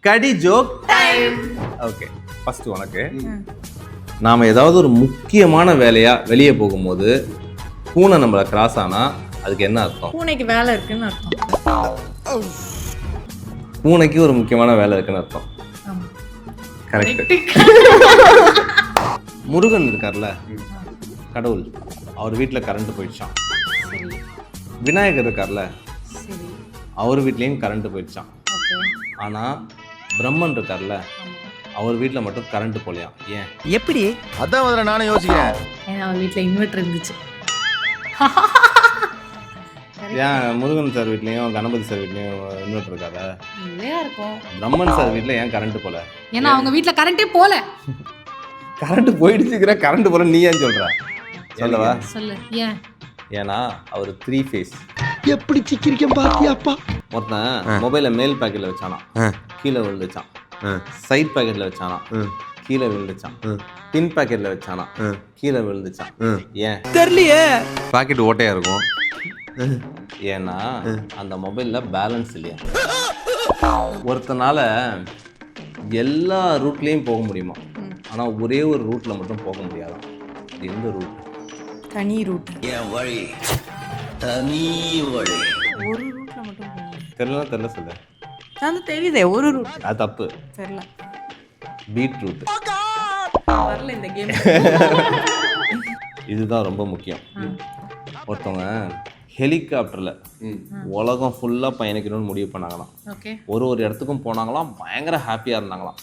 கடி joke time. Okay, first உனக்கு. நாம ஏதாவது ஒரு முக்கியமான வேலையா வெளியே போகும்போது பூனை நம்மள கிராஸ் ஆனா அதுக்கு என்ன அர்த்தம்? பூனைக்கு வேலை இருக்குன்னு அர்த்தம். பூனைக்கு ஒரு முக்கியமான வேலை இருக்குன்னு அர்த்தம். ஆமா. கரெக்ட். முருகன் இருக்கார்ல, கடவுள், அவர் வீட்டில் கரண்ட் போயிடுச்சான். சரி விநாயகர் இருக்கார்ல, சரி அவர் வீட்லேயும் கரண்ட் போயிடுச்சான். ஓகே. ஆனால் பிரம்மன் இருக்கார்ல, அவர் வீட்டில் மட்டும் கரண்ட் போலையாம். ஏன்? எப்படி? அதான் முதல்ல நானும் யோசிக்கிறேன். ஏன்னா அவர் வீட்டில் இன்வெர்டர் இருந்துச்சு. ஏன் முருகன் சார் வீட்லேயும் கணபதி சார் வீட்லேயும் இன்வெர்டர் இருக்காதா? இல்லையா இருக்கும். பிரம்மன் சார் வீட்டில் ஏன் கரண்ட் போல? ஏன்னா அவங்க வீட்டில் கரண்டே போல. கரண்ட் போயிடுச்சுக்கிற, கரண்ட் போல நீ ஏன் சொல்ற? சொல்லவா? சொல்லு ஏன். ஏன்னா அவர் 3 ஃபேஸ். எப்படி சிக்கிரிக்கம் பாத்தியாப்பா? ஒருத்தன் மொபைலை மேல் பாக்கெட்ல வச்சானா, கீழே விழுந்துச்சான். சைட் பாக்கெட்ல வச்சானா, கீழே விழுந்துச்சான். பின் பாக்கெட்ல வச்சானா, கீழே விழுந்துச்சான். ஏன் தெரியலையே. பாக்கெட் ஓட்டையா இருக்கும். ஏன்னா அந்த மொபைல்ல பேலன்ஸ் இல்லையா. ஒருத்தனால எல்லா ரூட்லயும் போக முடியுமா, ஆனா ஒரே ஒரு ரூட்ல மட்டும் போக முடியாதான். அது எந்த ரூட்? தனி ரூட். என் வழி தனி வழி. ஒரு ரூட்ல மட்டும் போக முடியும். தெரியல சொல்லு. அது தெரியுதே, ஒரு ரூட். அது தப்பு. தெரியல. Beetroot. வரல இந்த கேம். இதுதான் ரொம்ப முக்கியம். ஒருத்தவங்க ஹெலிகாப்டர்ல உலகம் ஃபுல்லா பயணிக்கணும்னு முடிவு பண்ணாங்களாம். ஓகே. ஒரு இடத்துக்கும் போனாங்களாம், பயங்கர ஹாப்பியா இருந்தாங்களாம்.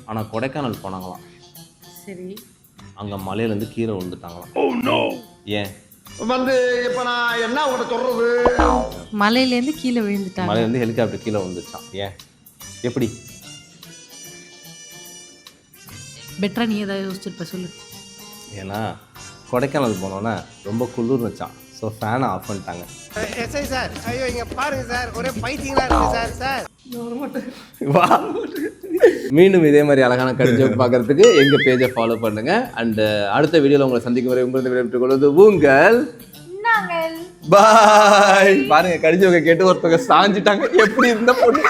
ஆனா கொடைக்கானல் போனாங்களாம், சரி. அங்க மலையிலேருந்து கீழே விழுந்துட்டாங்களாம். ஏன்? வந்து இப்ப நான் என்ன உங்கள்கிட்ட சொல்றது? மலையிலேருந்து கீழே விழுந்துட்டாங்க. மலையிலேருந்து ஹெலிகாப்டர் கீழே விழுந்துச்சான். ஏன்? எப்படி? பெட்டரா நீ ஏதாவது யோசிச்சிருப்ப, சொல்லு. ஏன்னா கொடைக்கானல் போனோன்னே ரொம்ப குளிர் வச்சான். ஸோ ஃபேனை ஆஃப் பண்ணிட்டாங்க. எஸ்ஐ சார், ஐயோ இங்க பாருங்க சார், ஒரே பைத்தியங்களா இருக்கு சார். சார் மீண்டும் இதே மாதிரி அழகான கடிஜோக் பார்க்கறதுக்கு எங்க பேஜை ஃபாலோ பண்ணுங்க. அண்ட் அடுத்த வீடியோல உங்களை சந்திக்கும் வரை உங்களை விடைபெற்றுக் கொள்வது உங்கள் பாய். பாருங்க, கடிஜோக்கை கேட்டு ஒருத்தவங்க சாஞ்சிட்டாங்க. எப்படி இருந்த பொண்ணு